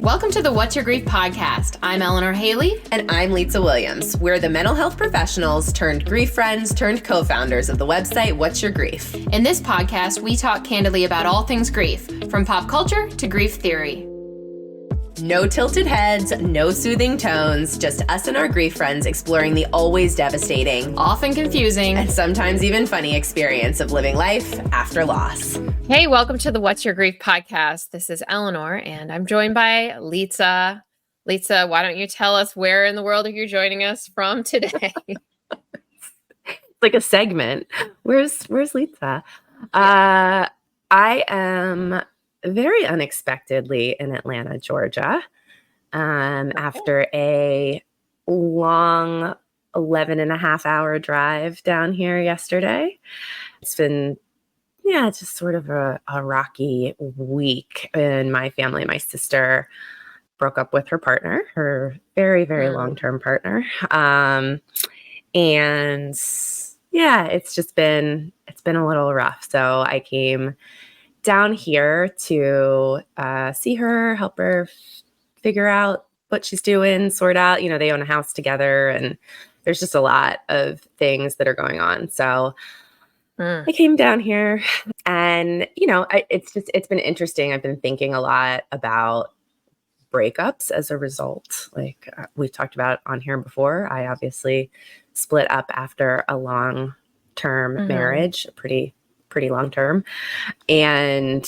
Welcome to the What's Your Grief podcast. I'm Eleanor Haley. And I'm Lisa Williams. We're the mental health professionals turned grief friends turned co-founders of the website What's Your Grief. In this podcast, we talk candidly about all things grief, from pop culture to grief theory. No tilted heads, no soothing tones, just us and our grief friends exploring the always devastating, often confusing, and sometimes even funny experience of living life after loss. Hey, welcome to the What's Your Grief podcast. This is Eleanor, and I'm joined by Lisa. Lisa, why don't you tell us where in the world are you joining us from today? It's like a segment. Where's Lisa? Yeah. I am very unexpectedly in Atlanta, Georgia, after a long 11 and a half hour drive down here yesterday. It's been, just sort of a rocky week in my family. My sister broke up with her partner, her very, very long-term partner. And it's been a little rough. So I came down here to see her, help her figure out what she's doing, sort out, they own a house together and there's just a lot of things that are going on. So I came down here and, it's been interesting. I've been thinking a lot about breakups as a result. Like we've talked about on here before, I obviously split up after a long-term marriage, pretty long term. And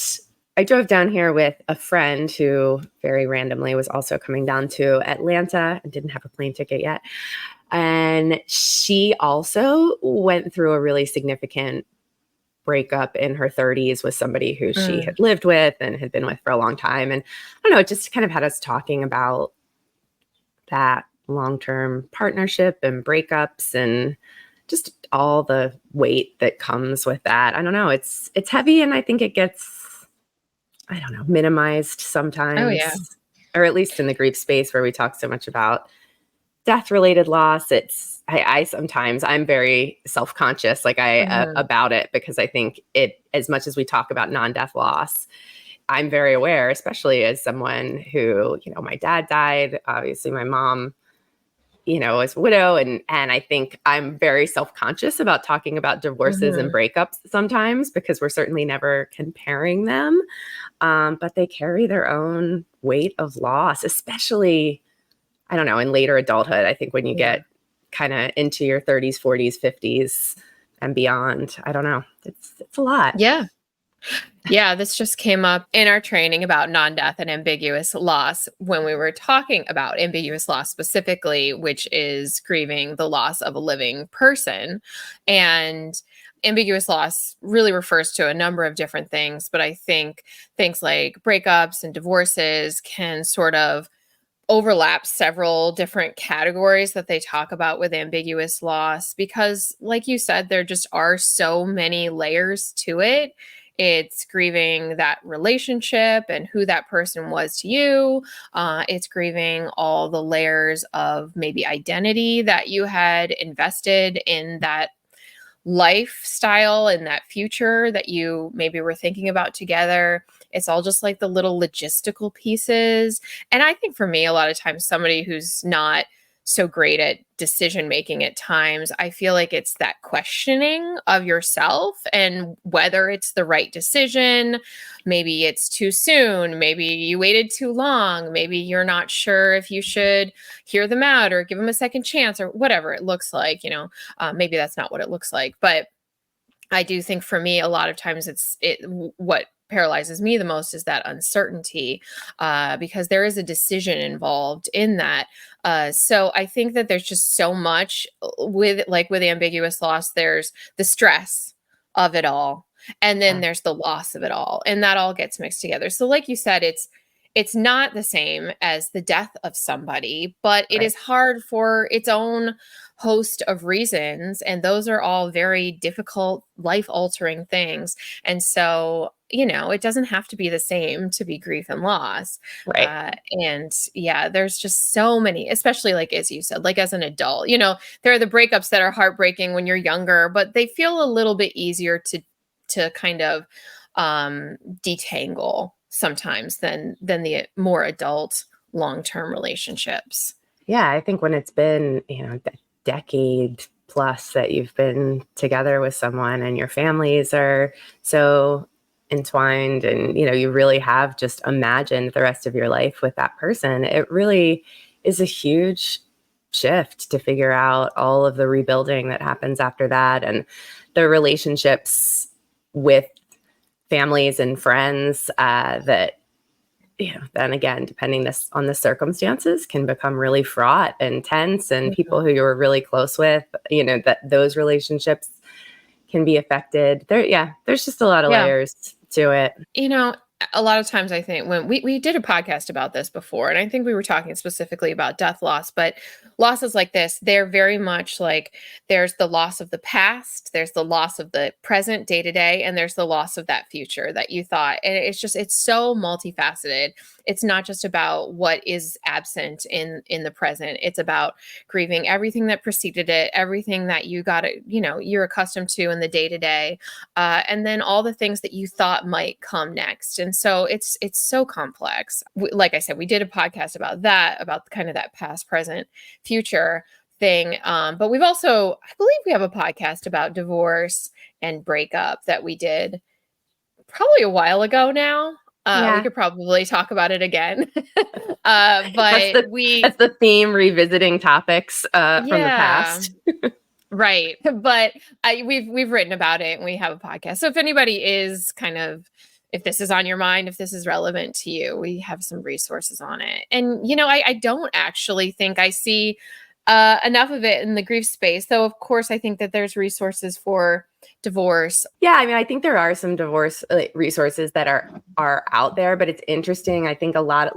I drove down here with a friend who very randomly was also coming down to Atlanta and didn't have a plane ticket yet. And she also went through a really significant breakup in her 30s with somebody who she had lived with and had been with for a long time. And I don't know, it just kind of had us talking about that long-term partnership and breakups and just all the weight that comes with that. I don't know. It's heavy, and I think it gets, minimized sometimes. Oh, yeah. Or at least in the grief space where we talk so much about death-related loss. I sometimes I'm very self-conscious, about it, because I think it, as much as we talk about non-death loss, I'm very aware, especially as someone who, my dad died. Obviously, my mom, as a widow. And I think I'm very self-conscious about talking about divorces and breakups sometimes, because we're certainly never comparing them. But they carry their own weight of loss, especially, in later adulthood. I think when you get kind of into your 30s, 40s, 50s and beyond, it's a lot. Yeah. Yeah, this just came up in our training about non-death and ambiguous loss when we were talking about ambiguous loss specifically, which is grieving the loss of a living person. And ambiguous loss really refers to a number of different things, but I think things like breakups and divorces can sort of overlap several different categories that they talk about with ambiguous loss, because like you said, there just are so many layers to it. It's grieving that relationship and who that person was to you. It's grieving all the layers of maybe identity that you had invested in that lifestyle and that future that you maybe were thinking about together. It's all just like the little logistical pieces. And I think for me, a lot of times, somebody who's not so great at decision making at times, I feel like it's that questioning of yourself and whether it's the right decision. Maybe it's too soon. Maybe you waited too long. Maybe you're not sure if you should hear them out or give them a second chance or whatever it looks like. Maybe that's not what it looks like. But I do think for me, a lot of times what paralyzes me the most is that uncertainty, because there is a decision involved in that. So I think that there's just so much with ambiguous loss. There's the stress of it all, and then there's the loss of it all, and that all gets mixed together. So like you said, it's not the same as the death of somebody, but it is hard for its own host of reasons. And those are all very difficult, life-altering things. And so, it doesn't have to be the same to be grief and loss. Right. There's just so many, especially like, as you said, like as an adult, there are the breakups that are heartbreaking when you're younger, but they feel a little bit easier to kind of detangle sometimes than the more adult long-term relationships. Yeah, I think when it's been, a decade plus that you've been together with someone and your families are so entwined and, you really have just imagined the rest of your life with that person, it really is a huge shift to figure out all of the rebuilding that happens after that, and the relationships with families and friends that then again, depending on the circumstances, can become really fraught and tense. And people who you're really close with, that those relationships can be affected. There's just a lot of layers to it. A lot of times I think when we did a podcast about this before, and I think we were talking specifically about death loss, but losses like this, they're very much like there's the loss of the past, there's the loss of the present day to day, and there's the loss of that future that you thought. And it's so multifaceted. It's not just about what is absent in the present. It's about grieving everything that preceded it, everything that you got, you're accustomed to in the day to day, and then all the things that you thought might come next. And so it's so complex. Like I said, we did a podcast about that, about kind of that past, present, future thing. But we've also, I believe we have a podcast about divorce and breakup that we did probably a while ago now. We could probably talk about it again. But that's the theme, revisiting topics from the past. Right. But we've written about it and we have a podcast. So if anybody is if this is on your mind, if this is relevant to you, we have some resources on it. And, I don't actually think I see enough of it in the grief space, though, of course, I think that there's resources for divorce. Yeah, I think there are some divorce resources that are out there, but it's interesting. I think a lot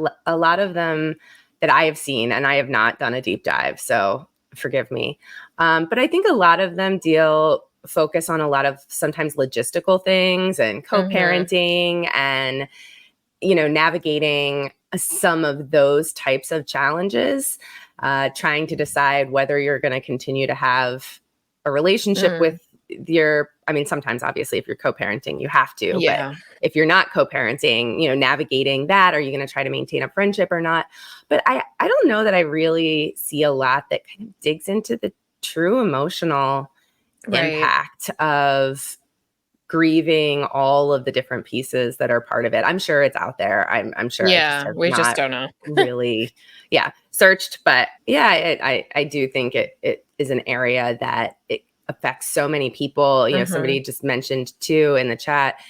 of them that I have seen, and I have not done a deep dive, so forgive me. But I think a lot of them focus on a lot of sometimes logistical things and co-parenting and, navigating some of those types of challenges, trying to decide whether you're going to continue to have a relationship with sometimes obviously if you're co-parenting, you have to, but if you're not co-parenting, navigating that, are you going to try to maintain a friendship or not? But I don't know that I really see a lot that kind of digs into the true emotional impact of grieving all of the different pieces that are part of it. I'm sure it's out there. I'm sure. We just don't know. really, searched. But I do think it is an area that it affects so many people. Somebody just mentioned too in the chat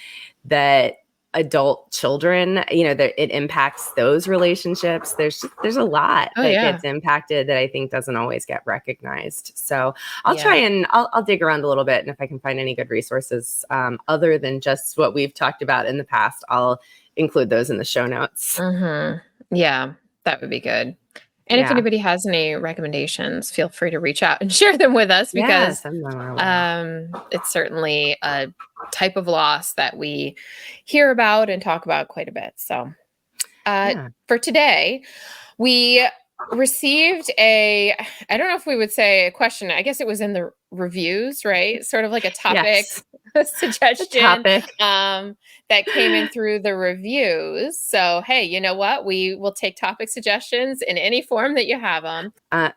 that adult children, that it impacts those relationships. There's a lot that gets impacted that I think doesn't always get recognized. So I'll try and I'll dig around a little bit. And if I can find any good resources other than just what we've talked about in the past, I'll include those in the show notes. Yeah, that would be good. And if anybody has any recommendations, feel free to reach out and share them with us because it's certainly a type of loss that we hear about and talk about quite a bit. So for today, we received I don't know if we would say a question. I guess it was in the reviews, right? Sort of like a topic suggestion that came in through the reviews. So, hey, you know what? We will take topic suggestions in any form that you have them. I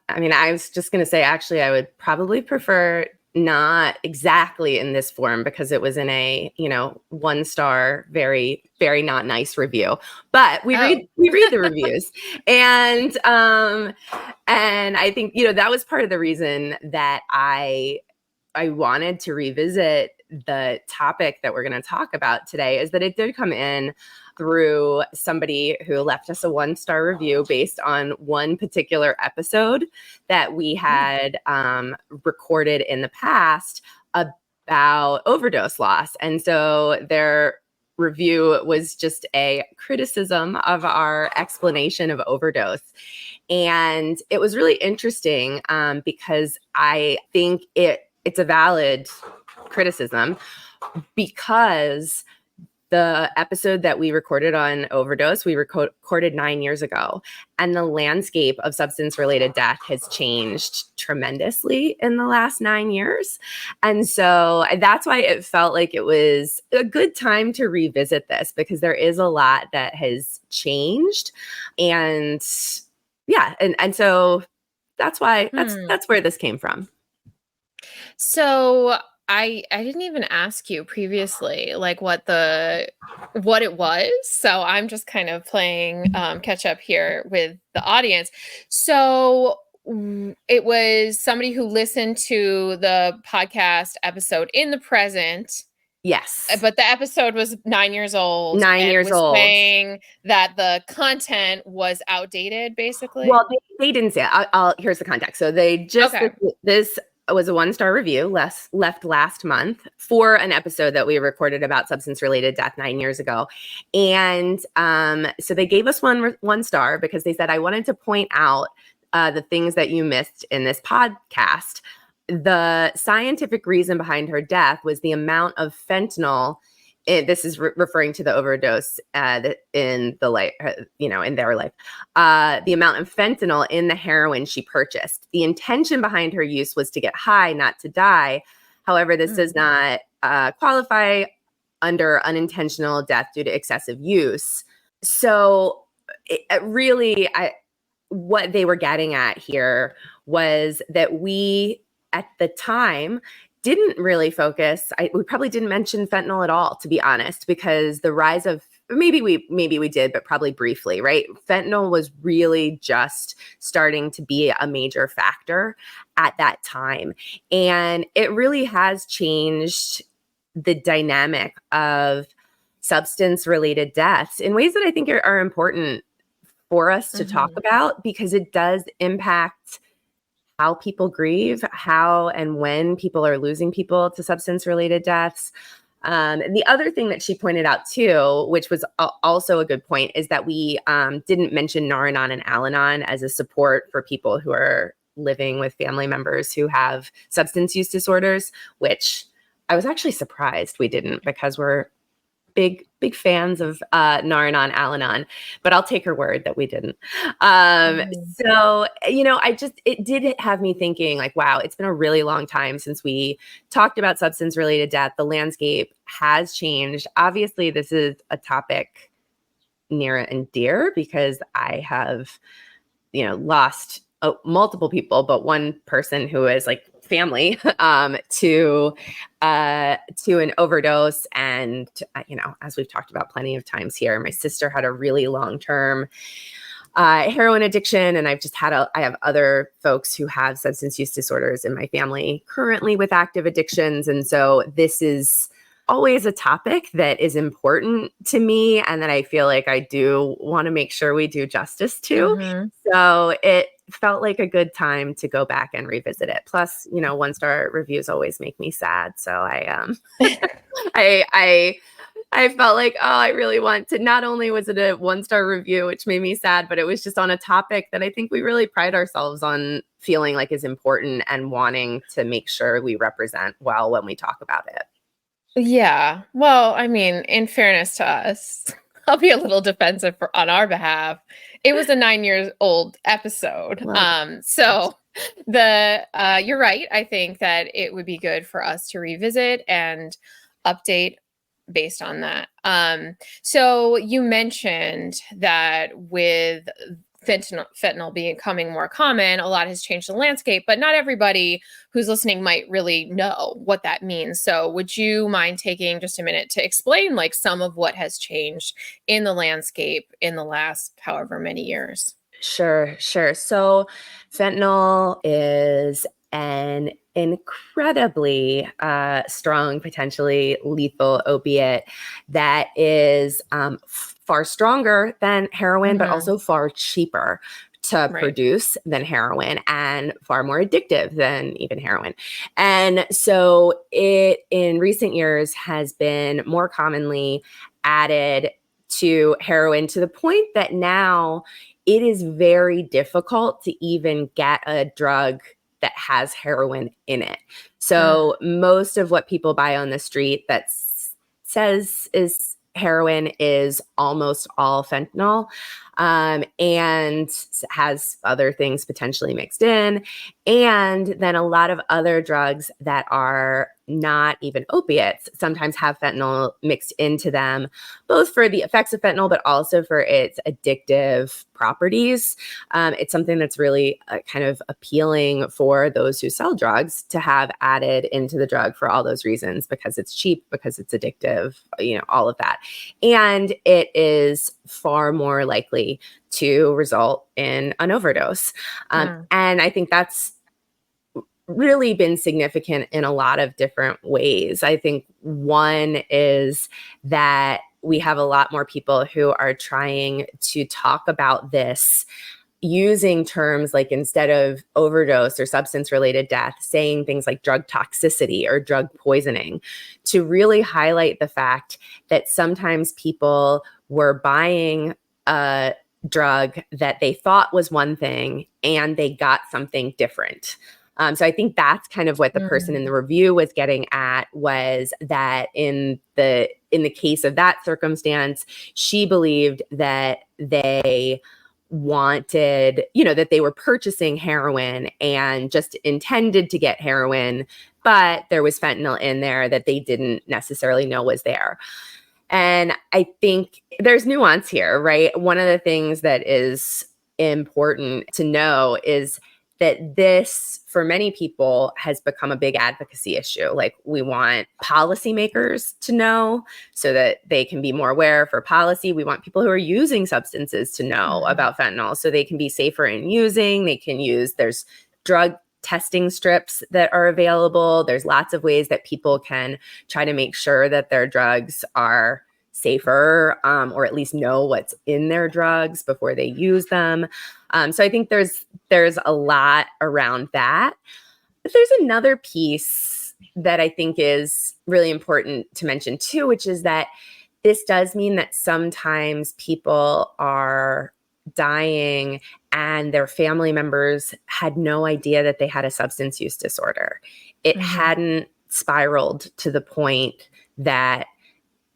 was just going to say, actually, I would probably prefer not exactly in this form because it was in a 1-star, very, very not nice review. But we read the reviews, and I think that was part of the reason that I wanted to revisit the topic that we're going to talk about today, is that it did come in through somebody who left us a 1-star review based on one particular episode that we had recorded in the past about overdose loss. And so their review was just a criticism of our explanation of overdose. And it was really interesting because I think it's a valid criticism, because the episode that we recorded on Overdose, we recorded 9 years ago. And the landscape of substance-related death has changed tremendously in the last 9 years. And so that's why it felt like it was a good time to revisit this, because there is a lot that has changed. And yeah, and so that's why that's where this came from. So I didn't even ask you previously like what it was. So I'm just kind of playing catch up here with the audience. So it was somebody who listened to the podcast episode in the present. Yes. But the episode was 9 years old. 9 years was old. Saying that the content was outdated, basically. Well, they didn't say it. Here's the context. So they just, this was a 1-star review left last month for an episode that we recorded about substance-related death 9 years ago. And so they gave us one star because they said, I wanted to point out the things that you missed in this podcast. The scientific reason behind her death was the amount of fentanyl. This is referring to the overdose in the life, in their life. The amount of fentanyl in the heroin she purchased. The intention behind her use was to get high, not to die. However, this does not qualify under unintentional death due to excessive use. So what they were getting at here was that we, at the time, didn't really focus. We probably didn't mention fentanyl at all, to be honest, because the rise of maybe we did, but probably briefly, right? Fentanyl was really just starting to be a major factor at that time. And it really has changed the dynamic of substance-related deaths in ways that I think are important for us to talk about, because it does impact how people grieve, how and when people are losing people to substance-related deaths. And the other thing that she pointed out too, which was also a good point, is that we didn't mention Nar-Anon and Al-Anon as a support for people who are living with family members who have substance use disorders, which I was actually surprised we didn't, because we're big fans of Nar-Anon, Al-Anon, but I'll take her word that we didn't. So, it did have me thinking like, wow, it's been a really long time since we talked about substance-related death. The landscape has changed. Obviously, this is a topic near and dear because I have, lost multiple people, but one person who is like family to an overdose. And as we've talked about plenty of times here, my sister had a really long-term heroin addiction, and I have other folks who have substance use disorders in my family currently with active addictions. And so this is always a topic that is important to me and that I feel like I do want to make sure we do justice to. So it felt like a good time to go back and revisit it. Plus, 1-star reviews always make me sad. So I felt like, I really want to, not only was it a 1-star review, which made me sad, but it was just on a topic that I think we really pride ourselves on feeling like is important and wanting to make sure we represent well when we talk about it. Yeah. Well, I mean, in fairness to us, I'll be a little defensive on our behalf. It was a 9-year-old episode. So you're right. I think that it would be good for us to revisit and update based on that. So you mentioned that with fentanyl becoming more common, a lot has changed the landscape, but not everybody who's listening might really know what that means. So would you mind taking just a minute to explain like some of what has changed in the landscape in the last however many years? Sure. So fentanyl is an incredibly strong, potentially lethal opiate that is far stronger than heroin, but also far cheaper to produce than heroin and far more addictive than even heroin. And so it, in recent years, has been more commonly added to heroin to the point that now it is very difficult to even get a drug that has heroin in it. So most of what people buy on the street that says is heroin is almost all fentanyl, and has other things potentially mixed in. And then a lot of other drugs that are not even opiates sometimes have fentanyl mixed into them, both for the effects of fentanyl, but also for its addictive properties. It's something that's really kind of appealing for those who sell drugs to have added into the drug for all those reasons, because it's cheap, because it's addictive, all of that. And it is far more likely to result in an overdose. And I think that's really been significant in a lot of different ways. I think one is that we have a lot more people who are trying to talk about this using terms like, instead of overdose or substance related death, saying things like drug toxicity or drug poisoning, to really highlight the fact that sometimes people were buying a drug that they thought was one thing and they got something different. So I think that's kind of what the person in the review was getting at, was that in the case of that circumstance, she believed that they wanted, that they were purchasing heroin and intended to get heroin, but there was fentanyl in there that they didn't necessarily know was there. And I think there's nuance here, right? One of the things that is important to know is that this, for many people, has become a big advocacy issue. Like, we want policymakers to know so that they can be more aware for policy. We want people who are using substances to know about fentanyl so they can be safer in using. There's drug testing strips that are available. There's lots of ways that people can try to make sure that their drugs are safer, or at least know what's in their drugs before they use them. So I think there's a lot around that. But there's another piece that I think is really important to mention too, which is that this does mean that sometimes people are dying and their family members had no idea that they had a substance use disorder. It hadn't spiraled to the point that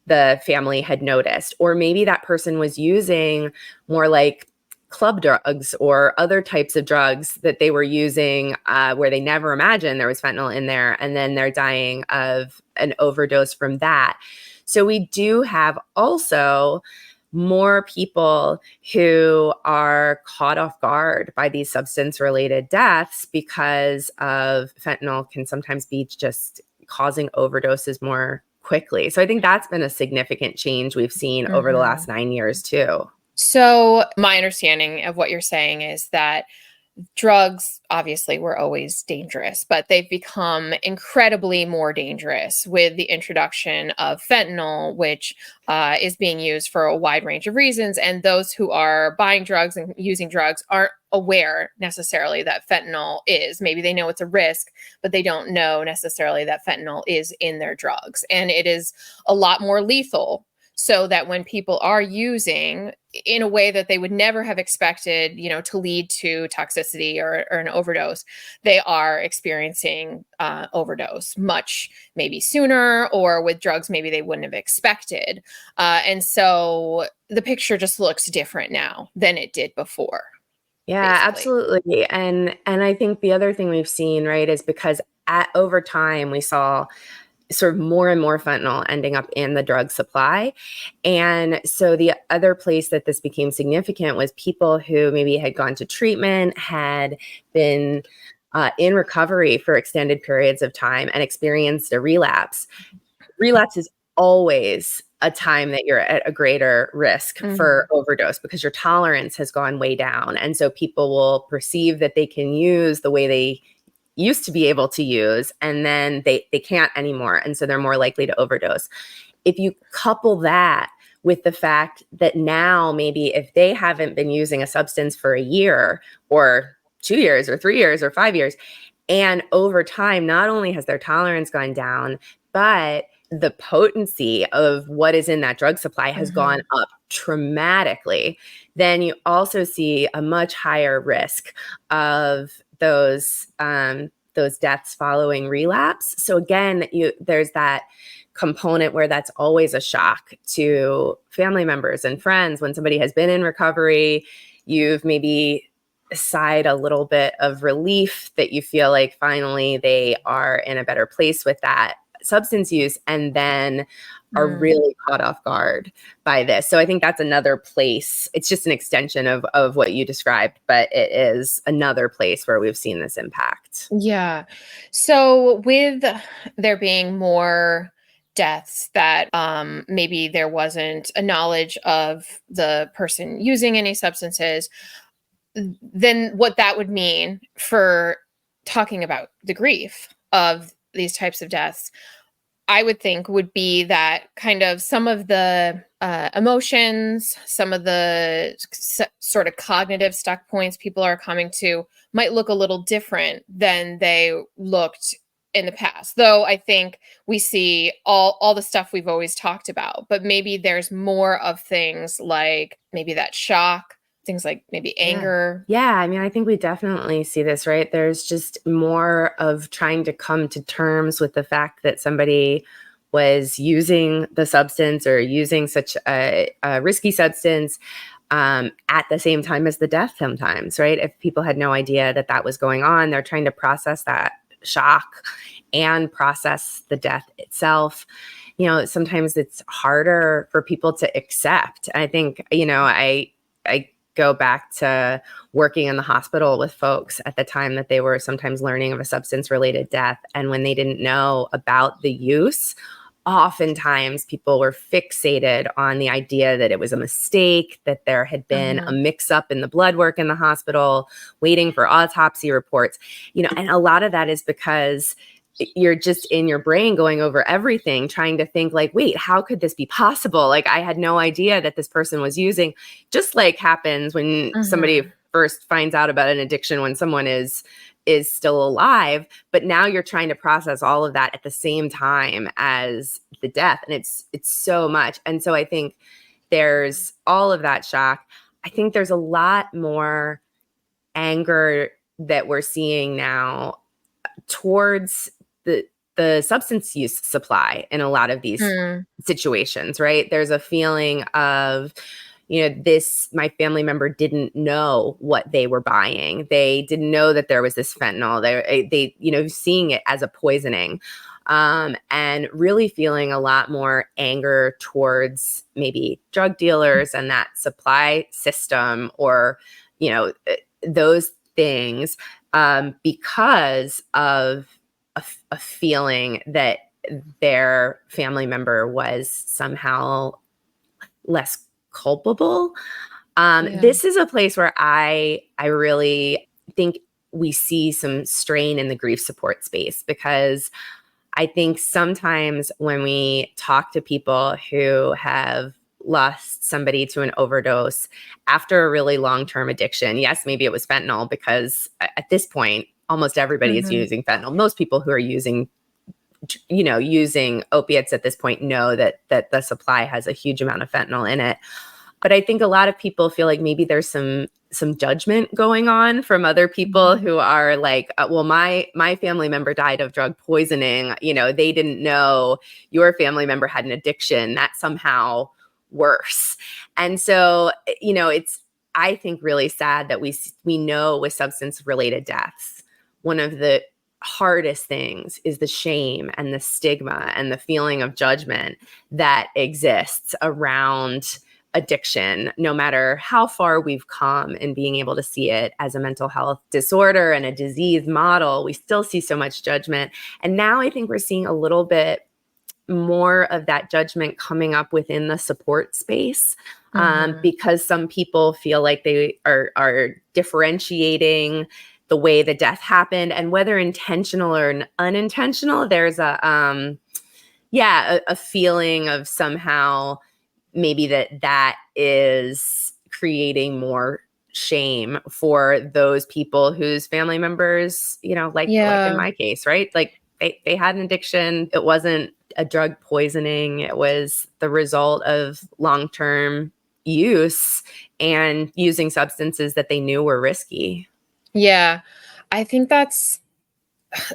the family had noticed, or maybe that person was using more like club drugs or other types of drugs that they were using where they never imagined there was fentanyl in there, and then they're dying of an overdose from that. So we do have also more people who are caught off guard by these substance-related deaths because of fentanyl can sometimes be just causing overdoses more quickly. So I think that's been a significant change we've seen over the last 9 years too. So my understanding of what you're saying is that drugs obviously were always dangerous, but they've become incredibly more dangerous with the introduction of fentanyl, which is being used for a wide range of reasons. And those who are buying drugs and using drugs aren't aware necessarily that fentanyl is. Maybe they know it's a risk, but they don't know necessarily that fentanyl is in their drugs. And it is a lot more lethal. So that when people are using in a way that they would never have expected, to lead to toxicity or an overdose, they are experiencing overdose much maybe sooner, or with drugs maybe they wouldn't have expected. And so the picture just looks different now than it did before. Yeah, Basically. absolutely. And I think the other thing we've seen, right, is because over time we saw sort of more and more fentanyl ending up in the drug supply. And so the other place that this became significant was people who maybe had gone to treatment, had been in recovery for extended periods of time and experienced a relapse. Relapse is always a time that you're at a greater risk for overdose because your tolerance has gone way down. And so people will perceive that they can use the way they used to be able to use, and then they can't anymore. And so they're more likely to overdose. If you couple that with the fact that now maybe if they haven't been using a substance for a year or 2 years or 3 years or 5 years, and over time, not only has their tolerance gone down, but the potency of what is in that drug supply has gone up dramatically, then you also see a much higher risk of those deaths following relapse. So again, there's that component where that's always a shock to family members and friends. When somebody has been in recovery, you've maybe sighed a little bit of relief that you feel like finally they are in a better place with that substance use, and then are really caught off guard by this. So I think that's another place. It's just an extension of what you described, but it is another place where we've seen this impact. Yeah. So with there being more deaths that maybe there wasn't a knowledge of the person using any substances, then what that would mean for talking about the grief of these types of deaths, I would think would be that kind of some of the emotions, some of the sort of cognitive stuck points people are coming to might look a little different than they looked in the past. Though I think we see all the stuff we've always talked about, but maybe there's more of things like maybe that shock, things like maybe anger. Yeah, I mean, I think we definitely see this, right? There's just more of trying to come to terms with the fact that somebody was using the substance or using such a risky substance at the same time as the death sometimes, right? If people had no idea that that was going on, they're trying to process that shock and process the death itself. You know, sometimes it's harder for people to accept. I think, you know, I go back to working in the hospital with folks at the time that they were sometimes learning of a substance-related death. And when they didn't know about the use, oftentimes people were fixated on the idea that it was a mistake, that there had been a mix-up in the blood work in the hospital, waiting for autopsy reports. You know, and a lot of that is because you're just in your brain going over everything, trying to think like, wait, how could this be possible? Like, I had no idea that this person was using, just like happens when somebody first finds out about an addiction when someone is still alive. But now you're trying to process all of that at the same time as the death. And it's so much. And so I think there's all of that shock. I think there's a lot more anger that we're seeing now towards the substance use supply in a lot of these situations, right? There's a feeling of, you know, my family member didn't know what they were buying. They didn't know that there was this fentanyl. They you know, seeing it as a poisoning, and really feeling a lot more anger towards maybe drug dealers and that supply system, or, you know, those things, because of a feeling that their family member was somehow less culpable. This is a place where I really think we see some strain in the grief support space, because I think sometimes when we talk to people who have lost somebody to an overdose after a really long-term addiction, yes, maybe it was fentanyl, because at this point, almost everybody is using fentanyl. Most people who are using opiates at this point know that the supply has a huge amount of fentanyl in it. But I think a lot of people feel like maybe there's some judgment going on from other people who are like, well, my family member died of drug poisoning. You know, they didn't know your family member had an addiction. That's somehow worse. And so, you know, it's, I think, really sad that we know with substance-related deaths, one of the hardest things is the shame and the stigma and the feeling of judgment that exists around addiction, no matter how far we've come in being able to see it as a mental health disorder and a disease model. We still see so much judgment. And now I think we're seeing a little bit more of that judgment coming up within the support space, because some people feel like they are differentiating the way the death happened, and whether intentional or unintentional, there's a feeling of somehow maybe that is creating more shame for those people whose family members, you know, like in my case, right? Like they had an addiction. It wasn't a drug poisoning. It was the result of long-term use and using substances that they knew were risky. Yeah, I think that's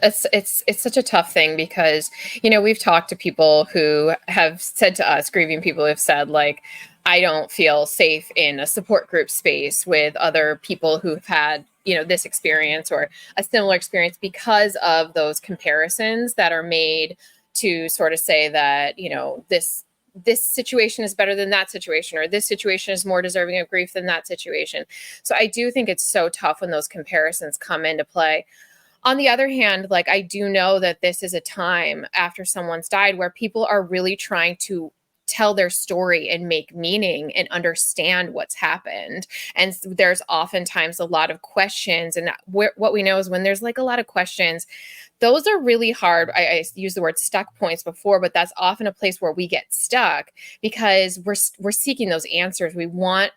it's such a tough thing because, we've talked to people who have said to us, grieving people have said, like, I don't feel safe in a support group space with other people who've had, this experience or a similar experience because of those comparisons that are made to sort of say that, this situation is better than that situation, or this situation is more deserving of grief than that situation. So I do think it's so tough when those comparisons come into play. On the other hand, like, I do know that this is a time after someone's died where people are really trying to tell their story and make meaning and understand what's happened. And there's oftentimes a lot of questions. And what we know is when there's like a lot of questions, those are really hard. I used the word stuck points before, but that's often a place where we get stuck because we're seeking those answers. We want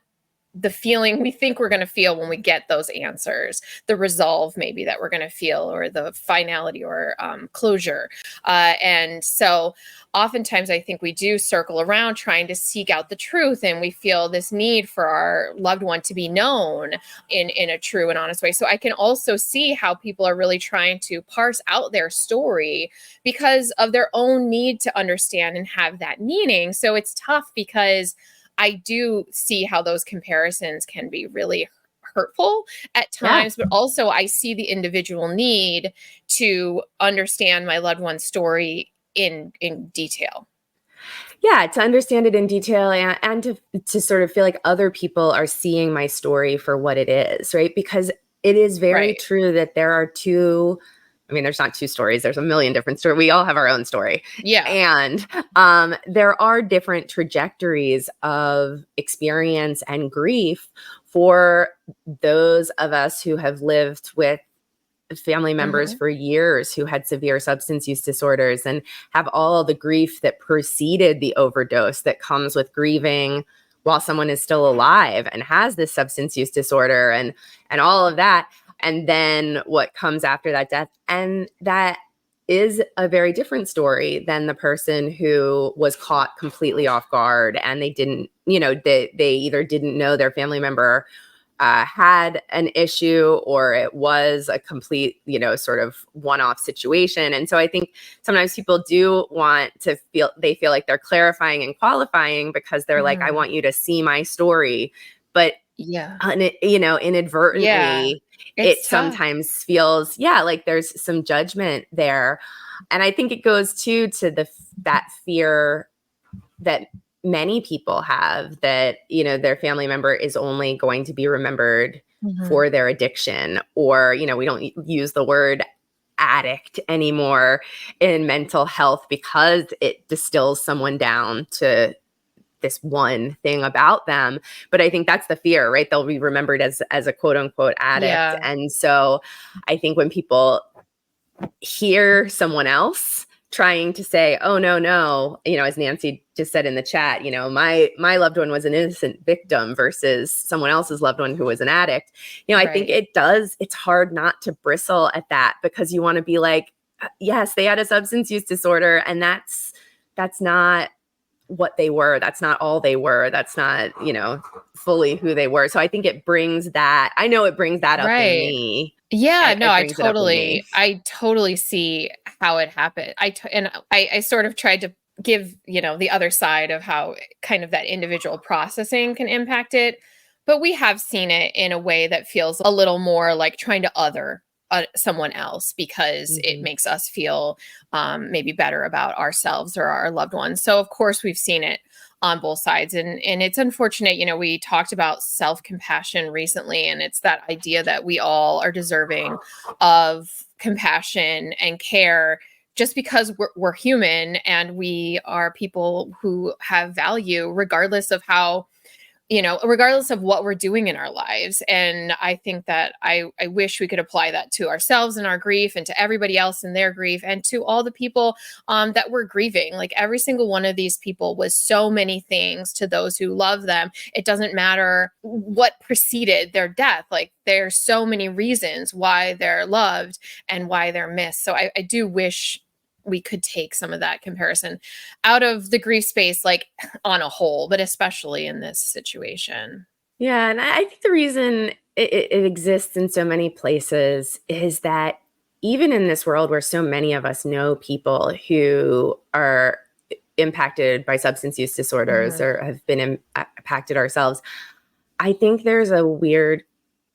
the feeling we think we're going to feel when we get those answers, the resolve maybe that we're going to feel, or the finality, or closure. And so oftentimes I think we do circle around trying to seek out the truth, and we feel this need for our loved one to be known in a true and honest way. So I can also see how people are really trying to parse out their story because of their own need to understand and have that meaning. So it's tough because I do see how those comparisons can be really hurtful at times, but also I see the individual need to understand my loved one's story in detail. Yeah, to understand it in detail, and to sort of feel like other people are seeing my story for what it is, right? Because it is very true that there are there's not two stories. There's a million different stories. We all have our own story. Yeah. And there are different trajectories of experience and grief for those of us who have lived with family members for years who had severe substance use disorders and have all the grief that preceded the overdose that comes with grieving while someone is still alive and has this substance use disorder and all of that. And then what comes after that death. And that is a very different story than the person who was caught completely off guard and they didn't, they either didn't know their family member had an issue, or it was a complete, sort of one-off situation. And so I think sometimes people do want to feel like they're clarifying and qualifying because they're like, I want you to see my story. But inadvertently, it tough. Sometimes feels, like there's some judgment there. And I think it goes to that fear that many people have that, their family member is only going to be remembered for their addiction, or, we don't use the word addict anymore in mental health because it distills someone down to this one thing about them. But I think that's the fear, right? They'll be remembered as a quote unquote addict. Yeah. And so I think when people hear someone else trying to say, oh, no, as Nancy just said in the chat, my loved one was an innocent victim versus someone else's loved one who was an addict. I think it's hard not to bristle at that because you want to be like, yes, they had a substance use disorder, and that's not what they were. That's not all they were. That's not, fully who they were. So I think it brings that, up in me. Yeah, no, I totally see how it happened. I sort of tried to give, the other side of how kind of that individual processing can impact it. But we have seen it in a way that feels a little more like trying to other someone else because it makes us feel maybe better about ourselves or our loved ones. So of course we've seen it on both sides. And it's unfortunate, we talked about self-compassion recently, and it's that idea that we all are deserving of compassion and care just because we're human and we are people who have value regardless of how, regardless of what we're doing in our lives. And I think that I wish we could apply that to ourselves and our grief, and to everybody else in their grief, and to all the people that we're grieving. Like, every single one of these people was so many things to those who love them. It doesn't matter what preceded their death. Like, there's so many reasons why they're loved and why they're missed. So I do wish we could take some of that comparison out of the grief space, like on a whole, but especially in this situation. Yeah. And I think the reason it exists in so many places is that even in this world where so many of us know people who are impacted by substance use disorders or have been impacted ourselves, I think there's a weird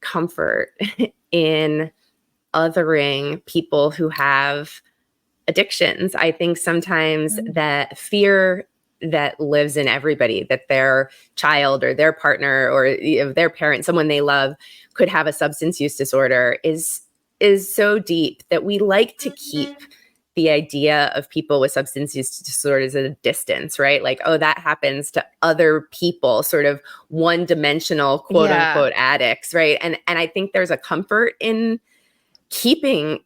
comfort in othering people who have addictions. I think sometimes that fear that lives in everybody, that their child or their partner or their parent, someone they love, could have a substance use disorder is so deep that we like to keep the idea of people with substance use disorders at a distance, right? Like, oh, that happens to other people, sort of one-dimensional, quote unquote, addicts, right? And I think there's a comfort in keeping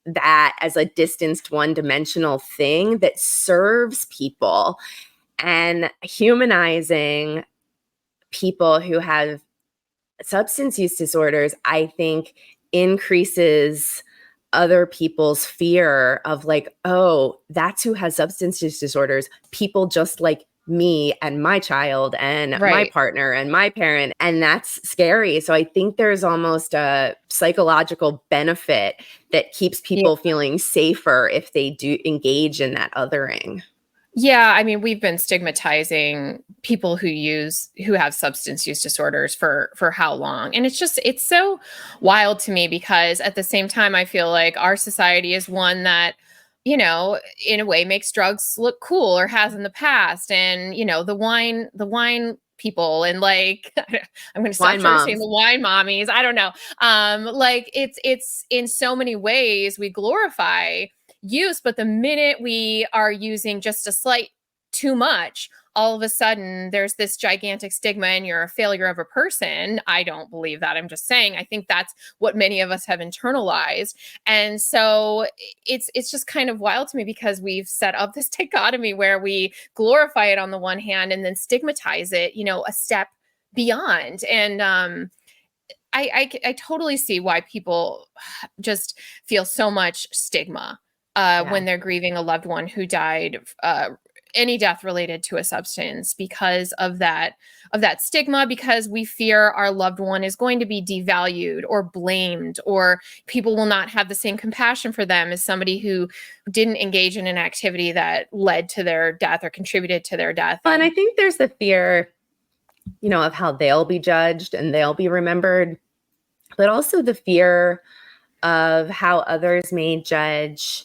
that as a distanced, one-dimensional thing that serves people, and humanizing people who have substance use disorders, I think, increases other people's fear of like, oh, that's who has substance use disorders. People just like me and my child and my partner and my parent. And that's scary. So I think there's almost a psychological benefit that keeps people feeling safer if they do engage in that othering. Yeah, I mean, we've been stigmatizing people who have substance use disorders for how long? And it's so wild to me, because at the same time, I feel like our society is one that, in a way makes drugs look cool, or has in the past. And, the wine people, and like, I'm going to stop saying the wine mommies. I don't know. Like it's in so many ways we glorify use, but the minute we are using just a slight too much, all of a sudden there's this gigantic stigma and you're a failure of a person. I don't believe that. I'm just saying, I think that's what many of us have internalized. And so it's just kind of wild to me, because we've set up this dichotomy where we glorify it on the one hand and then stigmatize it, a step beyond. And I totally see why people just feel so much stigma when they're grieving a loved one who died, any death related to a substance, because of that stigma, because we fear our loved one is going to be devalued or blamed, or people will not have the same compassion for them as somebody who didn't engage in an activity that led to their death or contributed to their death. And I think there's the fear, of how they'll be judged and they'll be remembered, but also the fear of how others may judge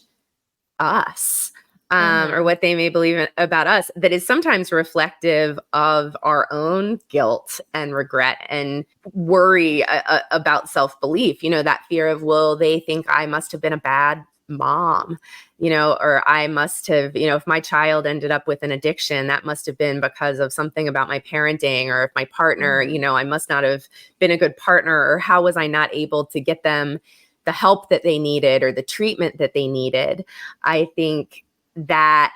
us, or what they may believe about us, that is sometimes reflective of our own guilt and regret and worry about self-belief. That fear of, will they think I must have been a bad mom, or I must have, if my child ended up with an addiction, that must have been because of something about my parenting, or if my partner, I must not have been a good partner, or how was I not able to get them the help that they needed or the treatment that they needed. I think that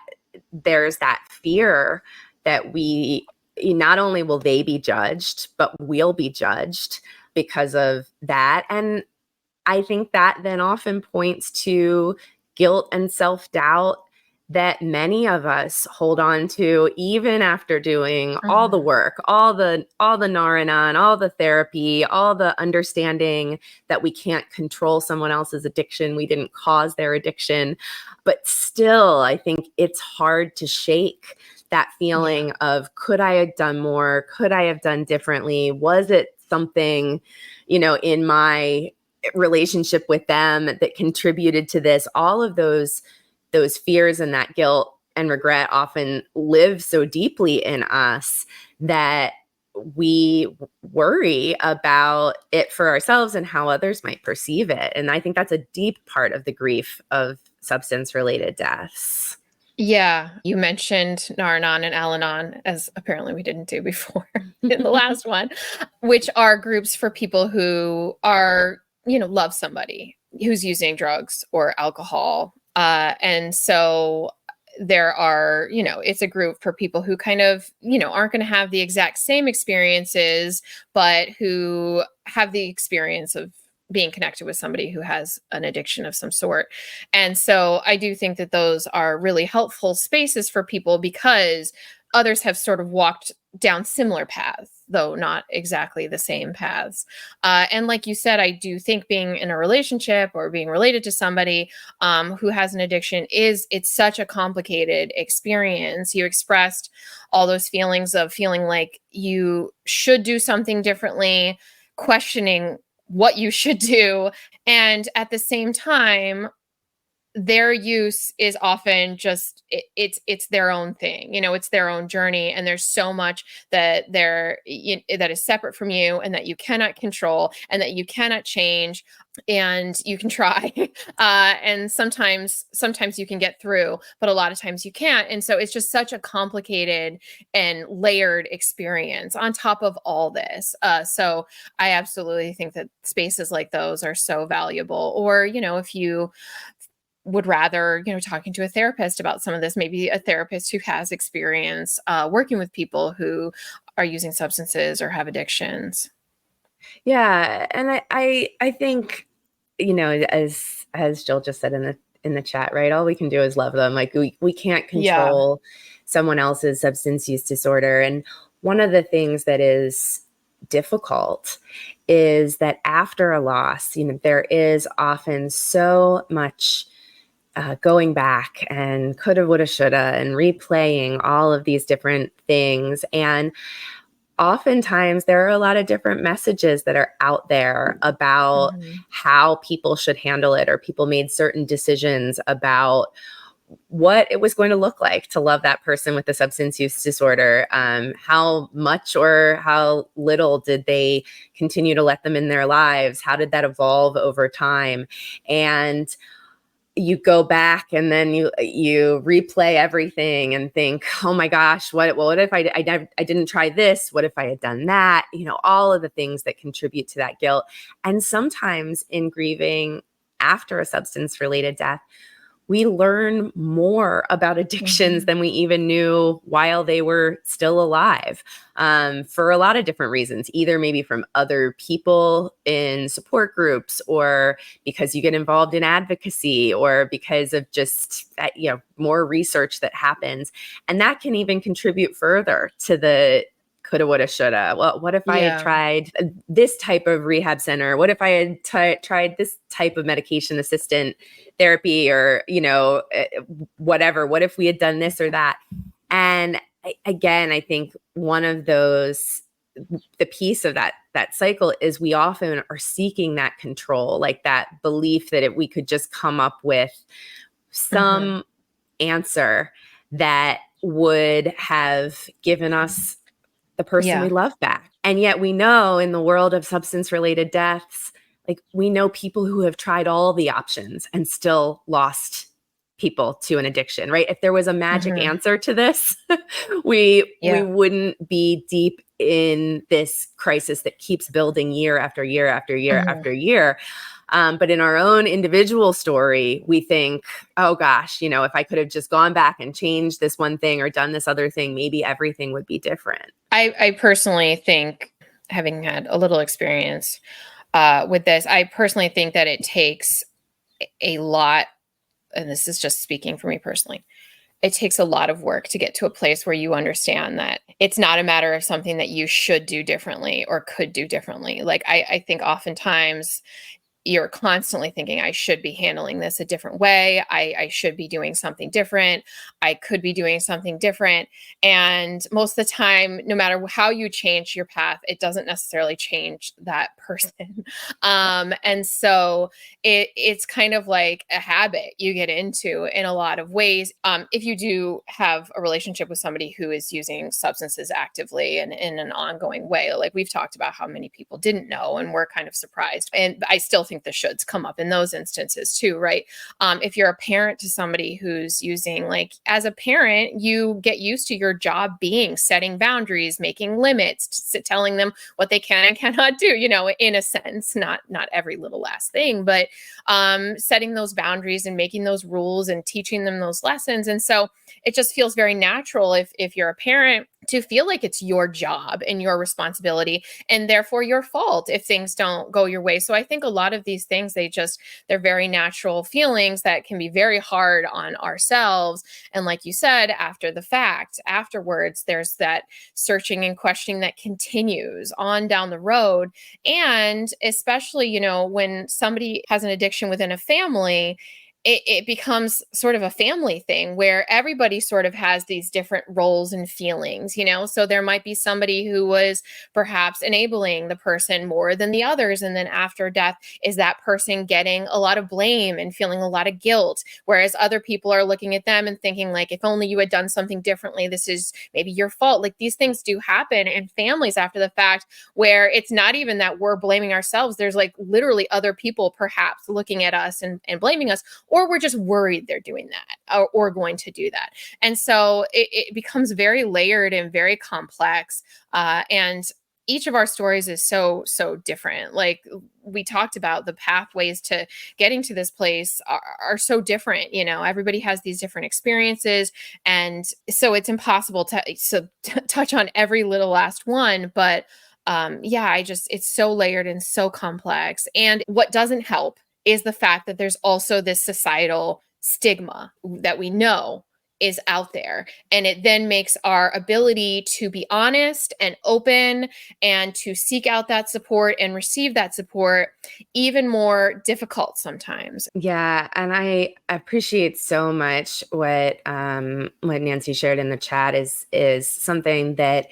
there's that fear that we, not only will they be judged, but we'll be judged because of that. And I think that then often points to guilt and self-doubt that many of us hold on to, even after doing all the work, all the Narana and all the therapy, all the understanding that we can't control someone else's addiction. We didn't cause their addiction. But still, I think it's hard to shake that feeling of, could I have done more? Could I have done differently? Was it something, in my relationship with them that contributed to this? All of those fears and that guilt and regret often live so deeply in us that we worry about it for ourselves and how others might perceive it. And I think that's a deep part of the grief of substance-related deaths. Yeah, you mentioned Naranon and Al-Anon, as apparently we didn't do before in the last one, which are groups for people who are, love somebody who's using drugs or alcohol. And so there are, it's a group for people who kind of, aren't going to have the exact same experiences, but who have the experience of being connected with somebody who has an addiction of some sort. And so I do think that those are really helpful spaces for people, because others have sort of walked down similar paths though not exactly the same paths. And like you said, I do think being in a relationship or being related to somebody who has an addiction it's such a complicated experience. You expressed all those feelings of feeling like you should do something differently, questioning what you should do. And at the same time, their use is often just it's their own thing, it's their own journey, and there's so much that that is separate from you and that you cannot control and that you cannot change, and you can try and sometimes you can get through, but a lot of times you can't. And so it's just such a complicated and layered experience on top of all this. So I absolutely think that spaces like those are so valuable. Or if you would rather, talking to a therapist about some of this, maybe a therapist who has experience working with people who are using substances or have addictions. Yeah. And I think, as Jill just said in the chat, right? All we can do is love them. Like we can't control someone else's substance use disorder. And one of the things that is difficult is that after a loss, there is often so much going back and coulda, woulda, shoulda, and replaying all of these different things. And oftentimes there are a lot of different messages that are out there about how people should handle it, or people made certain decisions about what it was going to look like to love that person with the substance use disorder. How much or how little did they continue to let them in their lives? How did that evolve over time? And you go back and then you replay everything and think, oh my gosh, what if I didn't try this? What if I had done that? All of the things that contribute to that guilt. And sometimes in grieving after a substance related death, we learn more about addictions than we even knew while they were still alive, for a lot of different reasons, either maybe from other people in support groups, or because you get involved in advocacy, or because of just more research that happens. And that can even contribute further to the coulda, woulda, shoulda. Well, what if I had tried this type of rehab center? What if I had tried this type of medication assistant therapy, or, whatever? What if we had done this or that? And again, I think one of those, the piece of that cycle is we often are seeking that control, like that belief that we could just come up with some answer that would have given us the person we love back. And yet we know in the world of substance related deaths, like we know people who have tried all the options and still lost people to an addiction, right? If there was a magic answer to this, we wouldn't be deep in this crisis that keeps building year after year after year after year. But in our own individual story, we think, oh gosh, if I could have just gone back and changed this one thing or done this other thing, maybe everything would be different. I personally think, having had a little experience with this, I personally think that it takes a lot, and this is just speaking for me personally, it takes a lot of work to get to a place where you understand that it's not a matter of something that you should do differently or could do differently. Like I think oftentimes you're constantly thinking, I should be handling this a different way. I should be doing something different. I could be doing something different. And most of the time, no matter how you change your path, it doesn't necessarily change that person. And so it's kind of like a habit you get into in a lot of ways. If you do have a relationship with somebody who is using substances actively and in an ongoing way, like we've talked about how many people didn't know and were kind of surprised. And I still think the shoulds come up in those instances too, right? If you're a parent to somebody who's using, like as a parent, you get used to your job being setting boundaries, making limits, telling them what they can and cannot do, in a sense, not every little last thing, but setting those boundaries and making those rules and teaching them those lessons. And so it just feels very natural if you're a parent to feel like it's your job and your responsibility and therefore your fault if things don't go your way. So I think a lot of these things, they're very natural feelings that can be very hard on ourselves. And like you said, after the fact, afterwards, there's that searching and questioning that continues on down the road. And especially, when somebody has an addiction within a family, it becomes sort of a family thing where everybody sort of has these different roles and feelings, So there might be somebody who was perhaps enabling the person more than the others. And then after death, is that person getting a lot of blame and feeling a lot of guilt? Whereas other people are looking at them and thinking, like, if only you had done something differently, this is maybe your fault. Like, these things do happen in families after the fact, where it's not even that we're blaming ourselves. There's like literally other people perhaps looking at us and blaming us, or we're just worried they're doing that or going to do that. And so it becomes very layered and very complex. And each of our stories is so different. Like we talked about, the pathways to getting to this place are so different. Everybody has these different experiences. And so it's impossible to touch on every little last one. But it's so layered and so complex. And what doesn't help is the fact that there's also this societal stigma that we know is out there. And it then makes our ability to be honest and open and to seek out that support and receive that support even more difficult sometimes. Yeah, and I appreciate so much what Nancy shared in the chat is something that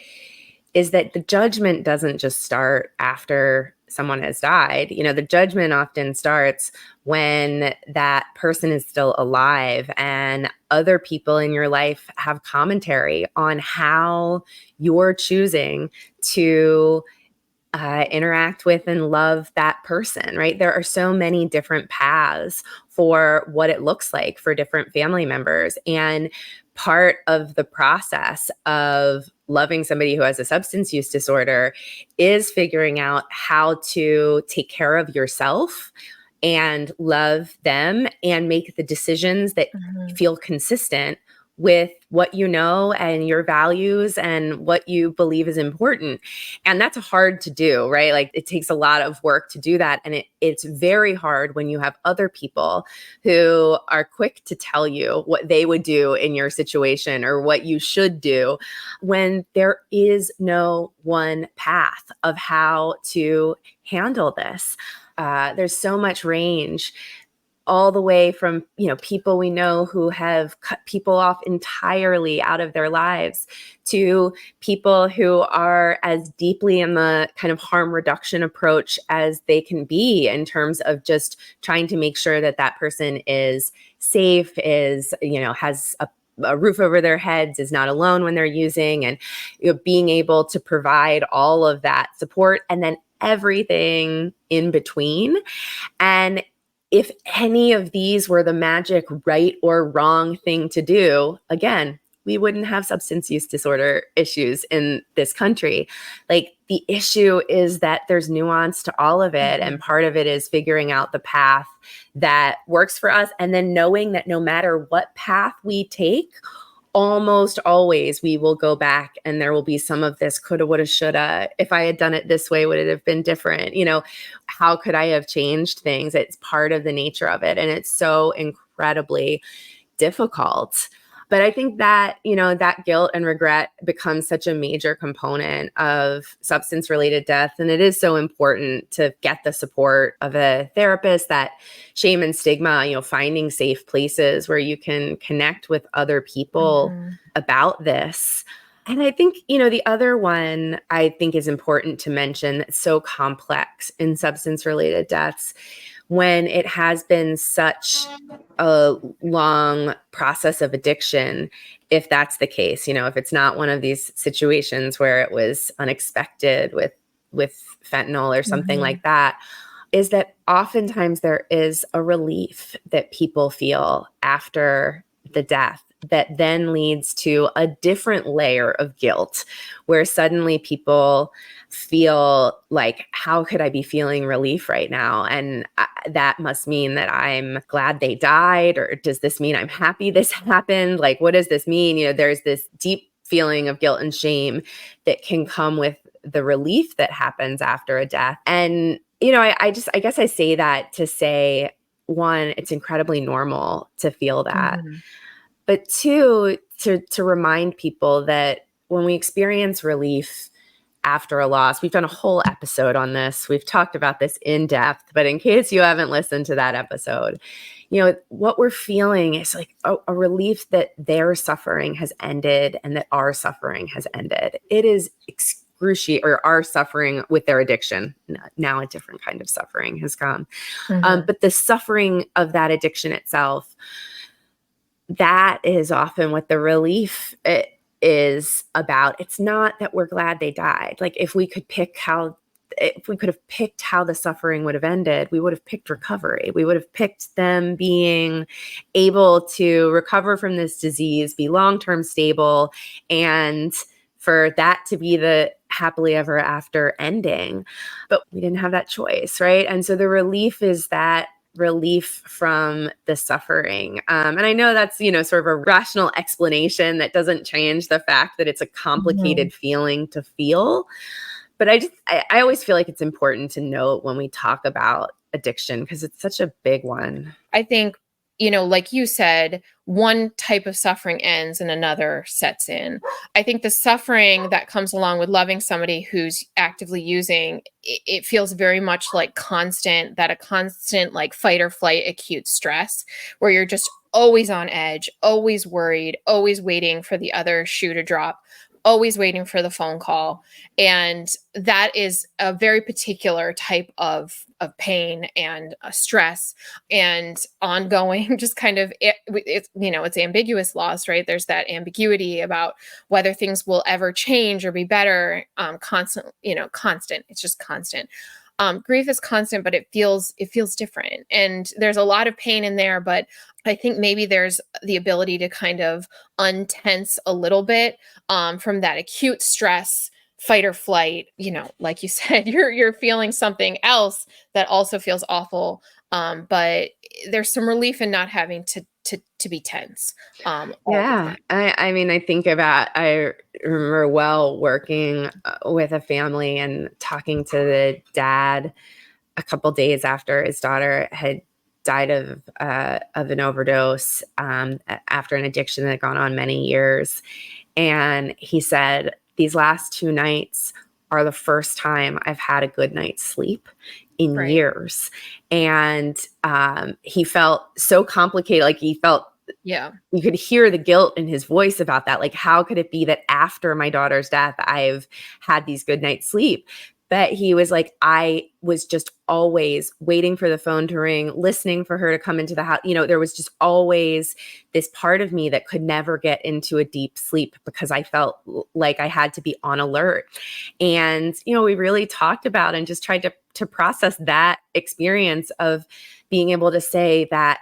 the judgment doesn't just start after someone has died. The judgment often starts when that person is still alive and other people in your life have commentary on how you're choosing to interact with and love that person, right? There are so many different paths for what it looks like for different family members. And part of the process of loving somebody who has a substance use disorder is figuring out how to take care of yourself and love them and make the decisions that feel consistent with what you know and your values and what you believe is important. And that's hard to do, right? Like it takes a lot of work to do that. And it's very hard when you have other people who are quick to tell you what they would do in your situation or what you should do, when there is no one path of how to handle this. There's so much range, all the way from, people we know who have cut people off entirely out of their lives to people who are as deeply in the kind of harm reduction approach as they can be in terms of just trying to make sure that that person is safe, has a roof over their heads, is not alone when they're using, and being able to provide all of that support and then everything in between. And if any of these were the magic right or wrong thing to do, again, we wouldn't have substance use disorder issues in this country. Like the issue is that there's nuance to all of it. And part of it is figuring out the path that works for us. And then knowing that no matter what path we take, almost always we will go back and there will be some of this coulda, woulda, shoulda. If I had done it this way, would it have been different? How could I have changed things? It's part of the nature of it. And it's so incredibly difficult. But I think that, that guilt and regret becomes such a major component of substance-related death. And it is so important to get the support of a therapist, that shame and stigma, finding safe places where you can connect with other people about this. And I think, the other one I think is important to mention that's so complex in substance-related deaths, when it has been such a long process of addiction, if that's the case, if it's not one of these situations where it was unexpected with fentanyl or something like that, is that oftentimes there is a relief that people feel after the death that then leads to a different layer of guilt, where suddenly people feel like, how could I be feeling relief right now? And that must mean that I'm glad they died, or does this mean I'm happy this happened? Like, what does this mean? There's this deep feeling of guilt and shame that can come with the relief that happens after a death. And, I guess I say that to say, one, it's incredibly normal to feel that. Mm-hmm. But two, to remind people that when we experience relief after a loss, we've done a whole episode on this. We've talked about this in depth, but in case you haven't listened to that episode, what we're feeling is like a relief that their suffering has ended and that our suffering has ended. It is excruciating, or our suffering with their addiction. Now a different kind of suffering has come. Mm-hmm. But the suffering of that addiction itself, that is often what the relief is about. It's not that we're glad they died. Like if we could have picked how the suffering would have ended, we would have picked recovery. We would have picked them being able to recover from this disease, be long-term stable, and for that to be the happily ever after ending. But we didn't have that choice, right? And so the relief is that relief from the suffering. And I know that's, sort of a rational explanation that doesn't change the fact that it's a complicated feeling to feel. But I always feel like it's important to note when we talk about addiction, because it's such a big one. I think, like you said, one type of suffering ends and another sets in. I think the suffering that comes along with loving somebody who's actively using, it feels very much like a constant like fight or flight acute stress, where you're just always on edge, always worried, always waiting for the other shoe to drop, always waiting for the phone call. And that is a very particular type of pain and stress and ongoing, just kind of, it's ambiguous loss, right? There's that ambiguity about whether things will ever change or be better. Constant. It's just constant. Grief is constant, but it feels different. And there's a lot of pain in there, but I think maybe there's the ability to kind of untense a little bit from that acute stress, fight or flight. Like you said, you're feeling something else that also feels awful. But there's some relief in not having to be tense. Yeah. I remember working with a family and talking to the dad a couple days after his daughter had died of an overdose after an addiction that had gone on many years. And he said, these last 2 nights are the first time I've had a good night's sleep in years. And he felt so complicated. Like he felt, you could hear the guilt in his voice about that. Like, how could it be that after my daughter's death, I've had these good night's sleep? But he was like, I was just always waiting for the phone to ring, listening for her to come into the house. There was just always this part of me that could never get into a deep sleep because I felt like I had to be on alert. And, we really talked about and just tried to process that experience of being able to say that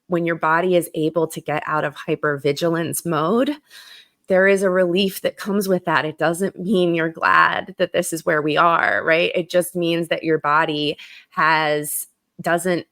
when your body is able to get out of hypervigilance mode, there is a relief that comes with that. It doesn't mean you're glad that this is where we are, right? It just means that your body isn't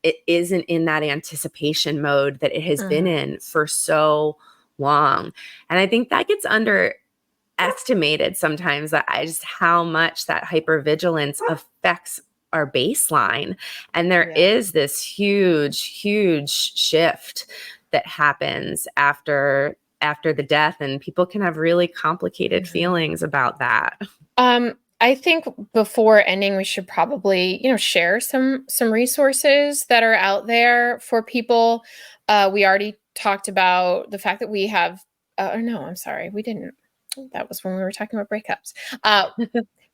in that anticipation mode that it has been in for so long. And I think that gets underestimated sometimes, that just how much that hypervigilance affects our baseline. And there is this huge, huge shift that happens after the death, and people can have really complicated feelings about that. I think before ending, we should probably, share some resources that are out there for people. We already talked about the fact that we have, no, I'm sorry, we didn't. That was when we were talking about breakups.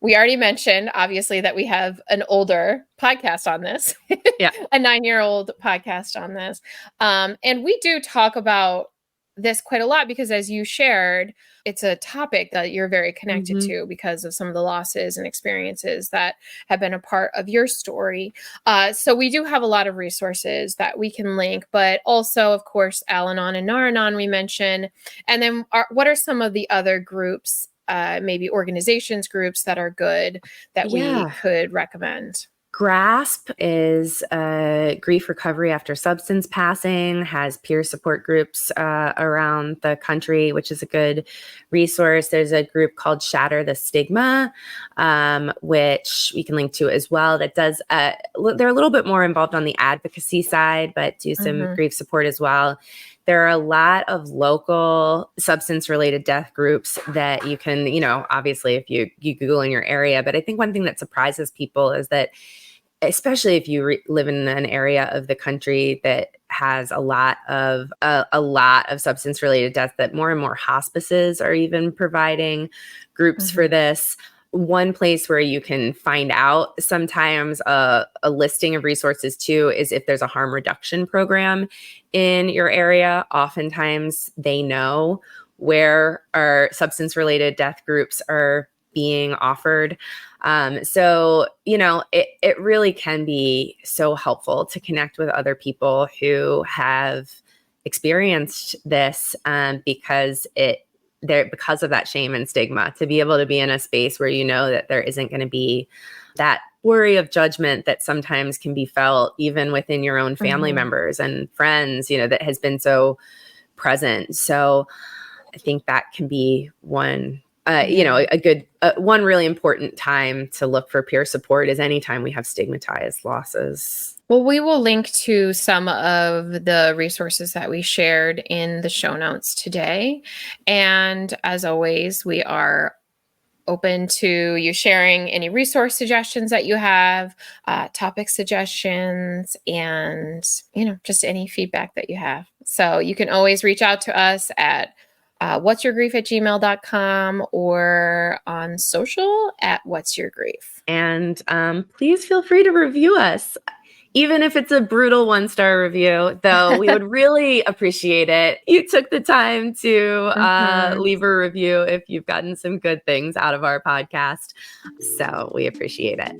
We already mentioned, obviously, that we have an older podcast on this, a 9-year-old podcast on this. And we do talk about this quite a lot because, as you shared, it's a topic that you're very connected to because of some of the losses and experiences that have been a part of your story. So we do have a lot of resources that we can link, but also, of course, Al-Anon and Nar-Anon we mentioned. And then what are some of the other groups, maybe organizations, groups that are good that we could recommend? GRASP is grief recovery after substance passing, has peer support groups around the country, which is a good resource. There's a group called Shatter the Stigma, which we can link to as well. That does, they're a little bit more involved on the advocacy side, but do some grief support as well. There are a lot of local substance-related death groups that you can, obviously if you Google in your area. But I think one thing that surprises people is that, especially if you live in an area of the country that has a lot of substance-related deaths, that more and more hospices are even providing groups for this. One place where you can find out sometimes a listing of resources too is if there's a harm reduction program in your area. Oftentimes they know where our substance-related death groups are being offered. So, it really can be so helpful to connect with other people who have experienced this, because of that shame and stigma, to be able to be in a space where that there isn't going to be that worry of judgment that sometimes can be felt even within your own family members and friends, that has been so present. So I think that can be one, a good, one really important time to look for peer support is anytime we have stigmatized losses. Well, we will link to some of the resources that we shared in the show notes today. And as always, we are open to you sharing any resource suggestions that you have, topic suggestions, and, just any feedback that you have. So you can always reach out to us at whatsyourgrief@gmail.com or on social at whatsyourgrief. And please feel free to review us. Even if it's a brutal 1-star review, though, we would really appreciate it. You took the time to leave a review if you've gotten some good things out of our podcast. So we appreciate it.